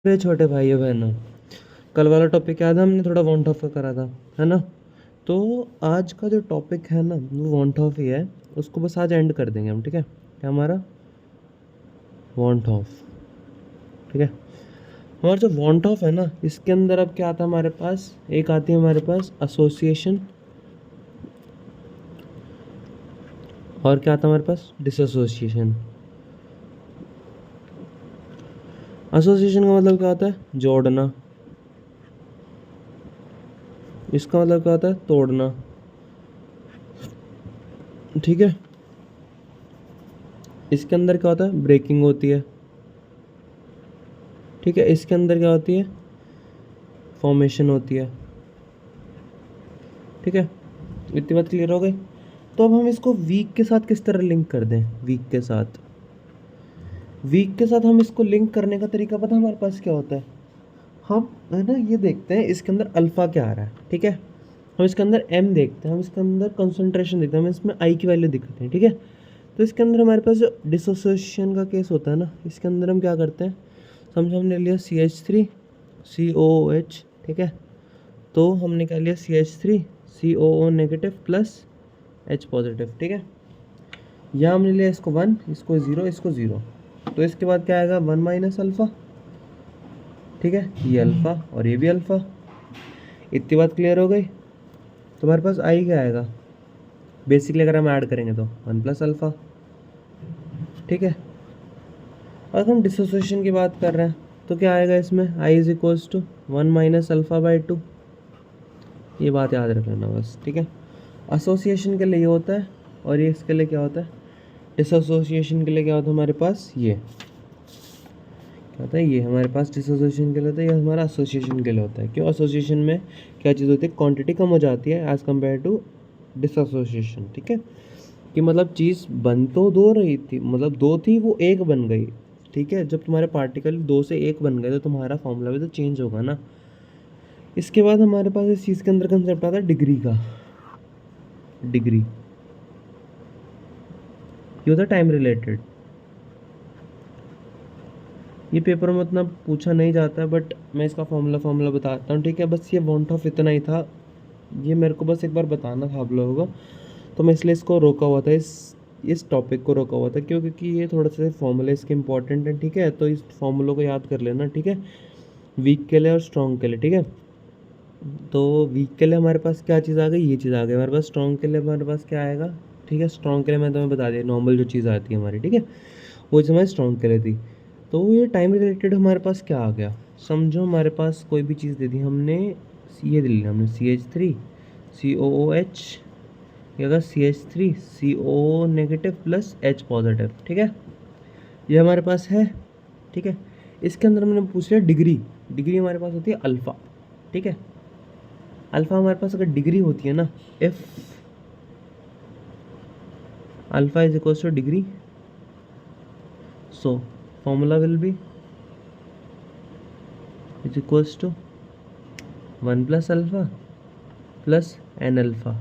मेरे छोटे भाइयों बहनों, कल वाला टॉपिक याद है, हमने थोड़ा वॉन्ट ऑफ का करा था, है ना। तो आज का जो टॉपिक है ना वो वॉन्ट ऑफ ही है। उसको बस आज एंड कर देंगे हम, ठीक है। क्या हमारा वॉन्ट ऑफ, ठीक है। हमारा जो वॉन्ट ऑफ है ना, इसके अंदर अब क्या आता है हमारे पास, एक आती है हमारे पास एसोसिएशन, और क्या आता है हमारे पास डिसएसोसिएशन। एसोसिएशन का मतलब क्या होता है, जोड़ना। इसका मतलब क्या होता है, तोड़ना, ठीक है। इसके अंदर क्या होता है, ब्रेकिंग होती है, ठीक है। इसके अंदर क्या होती है, फॉर्मेशन होती है, ठीक है। इतनी बात क्लियर हो गई। तो अब हम इसको वीक के साथ किस तरह लिंक कर दें, वीक के साथ हम इसको लिंक करने का तरीका पता हमारे पास क्या होता है। हम है ना ये देखते हैं इसके अंदर अल्फ़ा क्या आ रहा है, ठीक है। हम इसके अंदर एम देखते हैं, हम इसके अंदर कंसंट्रेशन देखते हैं, हम इसमें आई की वैल्यू दिखाते हैं, ठीक है। तो इसके अंदर हमारे पास जो डिसोसिएशन का केस होता है ना, इसके अंदर हम क्या करते हैं, समझो हमने लिया CH3 COOH, ठीक है। तो हमने क्या लिया, CH3 COO negative plus H positive, ठीक है। यहाँ हमने लिया इसको 1, इसको 0, इसको 0। तो इसके बाद क्या आएगा, 1 माइनस अल्फ़ा, ठीक है। ये अल्फ़ा और ये भी अल्फ़ा। इतनी बात क्लियर हो गई। तो हमारे पास आई क्या आएगा, बेसिकली अगर हम ऐड करेंगे तो 1 प्लस अल्फ़ा, ठीक है। और हम डिसोसिएशन की बात कर रहे हैं तो क्या आएगा इसमें, i is equals to 1 minus alpha by 2। ये बात याद रख लेना बस, ठीक है। एसोसिएशन के लिए ये होता है, और ये इसके लिए क्या होता है, डिसोसिएशन के लिए क्या होता है हमारे पास, ये क्या होता है, ये हमारे पास डिसोसिएशन के लिए होता है, ये हमारा एसोसिएशन के लिए होता है। क्यों, एसोसिएशन में क्या चीज़ होती है, क्वांटिटी कम हो जाती है एज़ कम्पेयर टू डिसोसिएशन, ठीक है। कि मतलब चीज़ बन तो दो रही थी, मतलब दो थी वो एक बन गई, ठीक है। जब तुम्हारे पार्टिकल दो से एक बन गए तो तुम्हारा फॉर्मूला भी तो चेंज होगा ना। इसके बाद हमारे पास इस चीज़ के अंदर कंसेप्ट आता है डिग्री का। डिग्री ये होता है टाइम रिलेटेड। ये पेपर में उतना पूछा नहीं जाता है, बट मैं इसका फॉर्मूला बताता हूँ, ठीक है। बस ये वॉन्ट ऑफ इतना ही था, ये मेरे को बस एक बार बताना था आप लोगों को, तो मैं इसलिए इसको रोका हुआ था, इस टॉपिक को रोका हुआ था। क्यों, क्योंकि ये थोड़ा सा फॉर्मूला इसके इंपॉर्टेंट है, ठीक है। तो इस फॉर्मूलों को याद कर लेना, ठीक है, वीक के लिए और स्ट्रॉन्ग के लिए, ठीक है। तो वीक के लिए हमारे पास क्या चीज़ आ गई, ये चीज़ आ गई हमारे पास। स्ट्रॉन्ग के लिए हमारे पास क्या आएगा, ठीक है। स्ट्रॉन्ग के लिए मैं तुम्हें बता दिया, नॉर्मल जो चीज़ आती है हमारी, ठीक है, वो चीज़ हमारी स्ट्रॉन्ग के लिए थी। तो ये टाइम रिलेटेड हमारे पास क्या आ गया, समझो हमारे पास कोई भी चीज़ दे दी हमने, ये दे लिया हमने CH3 COOH, ये अगर CH3 CO negative plus H positive, ठीक है। ये हमारे पास है, ठीक है। इसके अंदर हमने पूछ लिया डिग्री। डिग्री हमारे पास होती है अल्फ़ा, ठीक है। अल्फ़ा हमारे पास अगर डिग्री होती है ना, if alpha is equals to degree, so formula will be is equals to 1 plus alpha plus n alpha.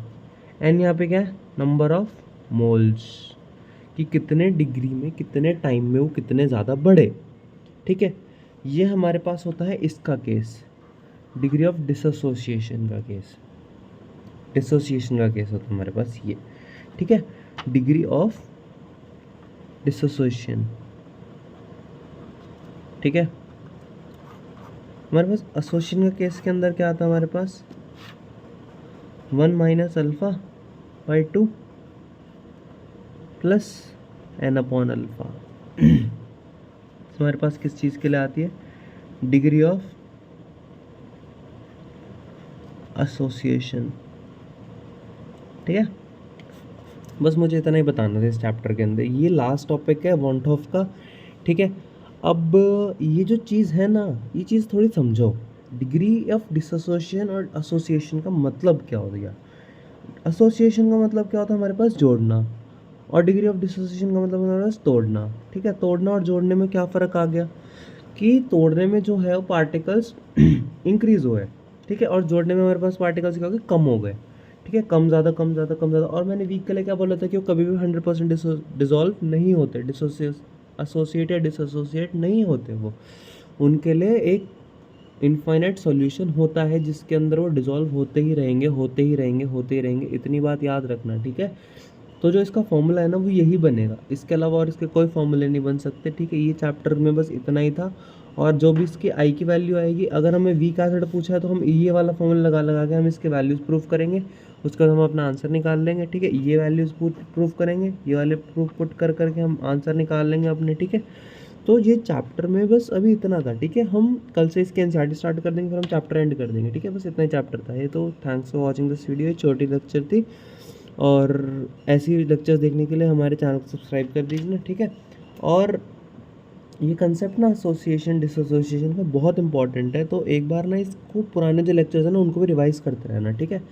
N यहाँ पे क्या है, नंबर ऑफ मोल्स, कि कितने डिग्री में कितने टाइम में वो कितने ज़्यादा बढ़े, ठीक है। ये हमारे पास होता है इसका केस, डिग्री ऑफ डिसोसिएशन का केस। डिसोसिएशन का केस होता है हमारे पास ये, ठीक है, डिग्री ऑफ डिसोसिएशन, ठीक है। हमारे पास एसोसिएशन का केस के अंदर क्या आता है हमारे पास, 1 minus alpha by 2 plus n upon alpha. हमारे पास किस चीज़ के लिए आती है, डिग्री ऑफ एसोसिएशन, ठीक है। बस मुझे इतना ही बताना था इस चैप्टर के अंदर, ये लास्ट टॉपिक है वॉन्ट ऑफ का, ठीक है। अब ये जो चीज़ है ना, ये चीज़ थोड़ी समझो, डिग्री ऑफ डिसोसिएशन और एसोसिएशन का मतलब क्या हो गया। एसोसिएशन का मतलब क्या होता है हमारे पास, जोड़ना, और डिग्री ऑफ डिसोसिएशन का मतलब हमारे पास तोड़ना, ठीक है। तोड़ना और जोड़ने में क्या फ़र्क आ गया, कि तोड़ने में जो है वो पार्टिकल्स इंक्रीज हुए, ठीक है, और जोड़ने में हमारे पास पार्टिकल्स क्या हो गए, कम हो गए, ठीक है। कम ज़्यादा कम ज़्यादा कम ज़्यादा। और मैंने वीक के लिए क्या बोला था कि वो कभी भी 100% डिसॉल्व नहीं होते, एसोसिएट या डिसोसिएट नहीं होते वो उनके लिए एक इनफाइनाइट सॉल्यूशन होता है जिसके अंदर वो डिसॉल्व होते ही रहेंगे, होते ही रहेंगे, होते ही रहेंगे। इतनी बात याद रखना, ठीक है। तो जो इसका फॉर्मूला है ना वो यही बनेगा, इसके अलावा और इसके कोई फॉर्मूले नहीं बन सकते, ठीक है। ये चैप्टर में बस इतना ही था। और जो भी इसकी आई की वैल्यू आएगी, अगर हमें वीक एसिड पूछा है तो हम ये वाला फॉर्मूला लगा लगा के हम इसके वैल्यूज़ प्रूव करेंगे, उसके बाद हम अपना आंसर निकाल लेंगे, ठीक है। ये वैल्यूज़ प्रूव करेंगे, ये वाले प्रूफ पुट कर करके हम आंसर निकाल लेंगे अपने, ठीक है। तो ये चैप्टर में बस अभी इतना था, ठीक है। हम कल से इसके एनसीईआरटी स्टार्ट कर देंगे, फिर हम चैप्टर एंड कर देंगे, ठीक है। बस इतना ही चैप्टर था ये। तो thanks for watching this video. छोटी लेक्चर थी, और ऐसी लेक्चर्स देखने के लिए हमारे चैनल को सब्सक्राइब कर दीजिए ना, ठीक है। और ये कंसेप्ट ना एसोसिएशन डिसोसिएशन का बहुत इंपॉर्टेंट है, तो एक बार ना इसको पुराने जो लेक्चर्स हैं ना उनको भी रिवाइज करते रहना, ठीक है,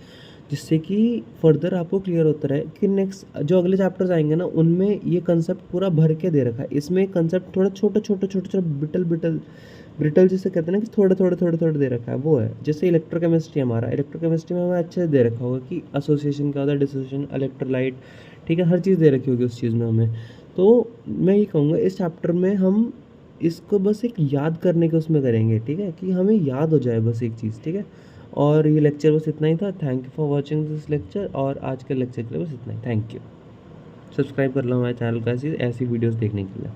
जिससे कि फर्दर आपको क्लियर होता रहे कि नेक्स्ट जो अगले चैप्टर्स आएंगे ना उनमें ये कंसेप्ट पूरा भर के दे रखा है। इसमें कंसेप्ट थोड़ा छोटा छोटा छोटा छोटा ब्रिटल जिसे कहते हैं ना कि थोड़े दे रखा है, वो है। जैसे इलेक्ट्रोकेमिस्ट्री, हमारा इलेक्ट्रोकेमिस्ट्री में हमें अच्छे से दे रखा होगा कि एसोसिएशन क्या होता है, डिसोसिएशन, इलेक्ट्रोलाइट, ठीक है, हर चीज़ दे रखी होगी उस चीज़ में हमें। तो मैं ये कहूँगा इस चैप्टर में हम इसको बस एक याद करने के उसमें करेंगे, ठीक है, कि हमें याद हो जाए बस एक चीज़, ठीक है। और ये लेक्चर बस इतना ही था। Thank you for watching this lecture, और आज के लेक्चर के लिए बस इतना ही। Thank you. सब्सक्राइब कर लो हमारे चैनल को ऐसी ऐसी वीडियोस देखने के लिए।